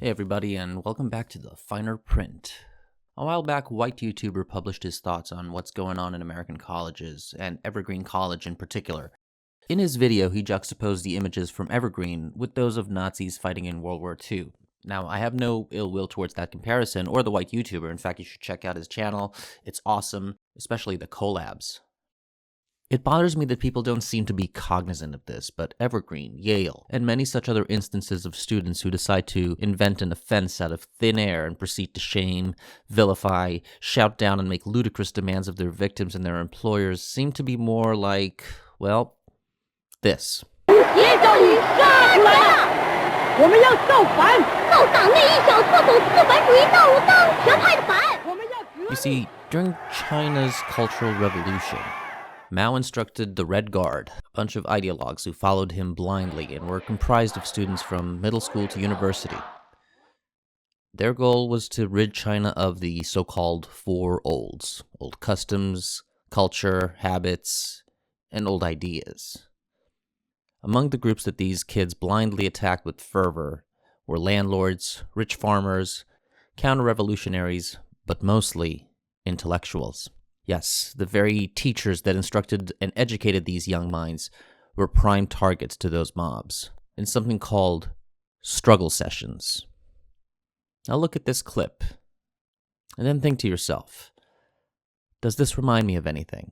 Hey everybody, and welcome back to the Finer Print. A while back, white YouTuber published his thoughts on what's going on in American colleges, and Evergreen College in particular. In his video, he juxtaposed the images from Evergreen with those of Nazis fighting in World War II. Now, I have no ill will towards that comparison, or the white YouTuber. In fact, you should check out his channel. It's awesome, especially the collabs. It bothers me that people don't seem to be cognizant of this, but Evergreen, Yale, and many such other instances of students who decide to invent an offense out of thin air and proceed to shame, vilify, shout down, and make ludicrous demands of their victims and their employers seem to be more like, well, this. You see, during China's Cultural Revolution, Mao instructed the Red Guard, a bunch of ideologues who followed him blindly and were comprised of students from middle school to university. Their goal was to rid China of the so-called Four Olds: old customs, culture, habits, and old ideas. Among the groups that these kids blindly attacked with fervor were landlords, rich farmers, counter-revolutionaries, but mostly intellectuals. Yes, the very teachers that instructed and educated these young minds were prime targets to those mobs, in something called struggle sessions. Now look at this clip, and then think to yourself, does this remind me of anything?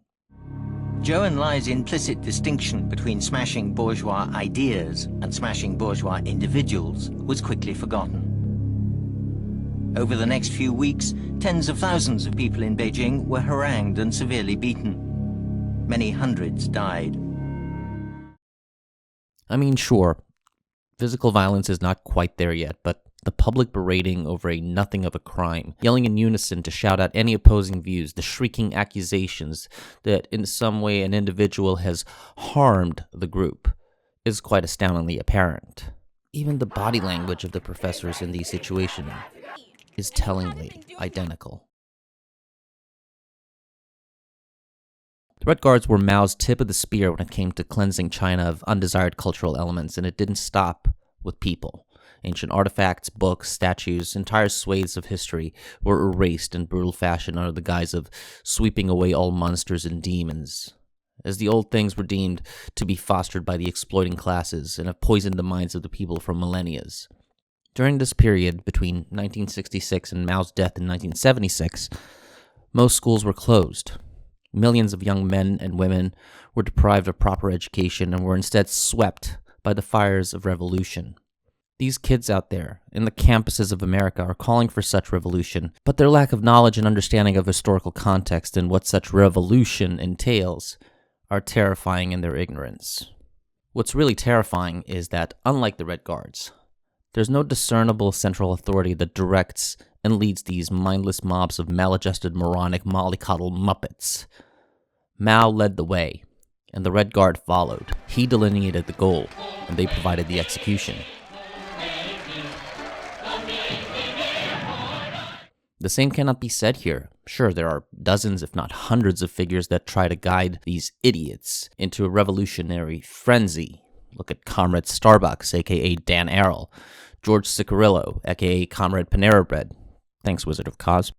Zhou Enlai's implicit distinction between smashing bourgeois ideas and smashing bourgeois individuals was quickly forgotten. Over the next few weeks, tens of thousands of people in Beijing were harangued and severely beaten. Many hundreds died. I mean, sure, physical violence is not quite there yet, but the public berating over a nothing of a crime, yelling in unison to shout out any opposing views, the shrieking accusations that in some way an individual has harmed the group, is quite astoundingly apparent. Even the body language of the professors in these situations is tellingly identical. The Red Guards were Mao's tip of the spear when it came to cleansing China of undesired cultural elements, and it didn't stop with people. Ancient artifacts, books, statues, entire swathes of history were erased in brutal fashion under the guise of sweeping away all monsters and demons, as the old things were deemed to be fostered by the exploiting classes and have poisoned the minds of the people for millennia. During this period, between 1966 and Mao's death in 1976, most schools were closed. Millions of young men and women were deprived of proper education and were instead swept by the fires of revolution. These kids out there, in the campuses of America, are calling for such revolution, but their lack of knowledge and understanding of historical context and what such revolution entails are terrifying in their ignorance. What's really terrifying is that, unlike the Red Guards, there's no discernible central authority that directs and leads these mindless mobs of maladjusted, moronic, mollycoddled muppets. Mao led the way, and the Red Guard followed. He delineated the goal, and they provided the execution. The same cannot be said here. Sure, there are dozens, if not hundreds, of figures that try to guide these idiots into a revolutionary frenzy. Look at Comrade Starbucks, a.k.a. Dan Arrell, George Cicarillo, a.k.a. Comrade Panera Bread. Thanks, Wizard of Cos.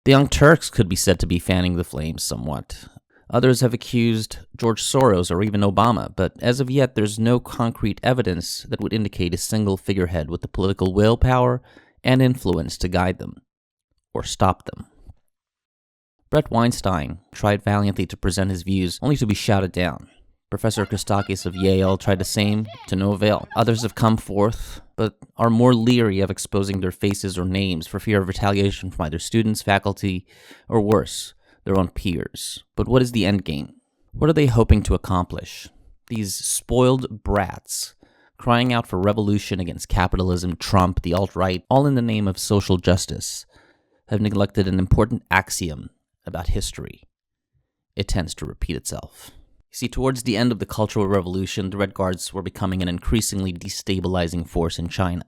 The Young Turks could be said to be fanning the flames somewhat. Others have accused George Soros or even Obama, but as of yet, there's no concrete evidence that would indicate a single figurehead with the political willpower and influence to guide them or stop them. Bret Weinstein tried valiantly to present his views, only to be shouted down. Professor Christakis of Yale tried the same, to no avail. Others have come forth, but are more leery of exposing their faces or names for fear of retaliation from either students, faculty, or worse, their own peers. But what is the end game? What are they hoping to accomplish? These spoiled brats, crying out for revolution against capitalism, Trump, the alt-right, all in the name of social justice, have neglected an important axiom about history. It tends to repeat itself. You see, towards the end of the Cultural Revolution, the Red Guards were becoming an increasingly destabilizing force in China.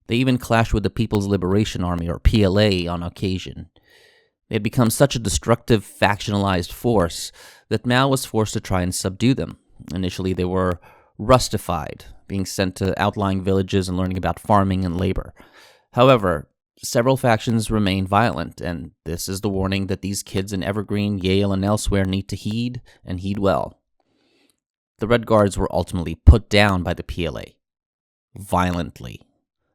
They even clashed with the People's Liberation Army, or PLA, on occasion. They had become such a destructive, factionalized force that Mao was forced to try and subdue them. Initially, they were rustified, being sent to outlying villages and learning about farming and labor. However, several factions remain violent, and this is the warning that these kids in Evergreen, Yale, and elsewhere need to heed, and heed well. The Red Guards were ultimately put down by the PLA. Violently.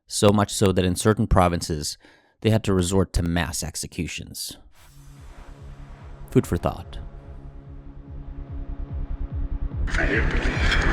So much so that in certain provinces, they had to resort to mass executions. Food for thought. I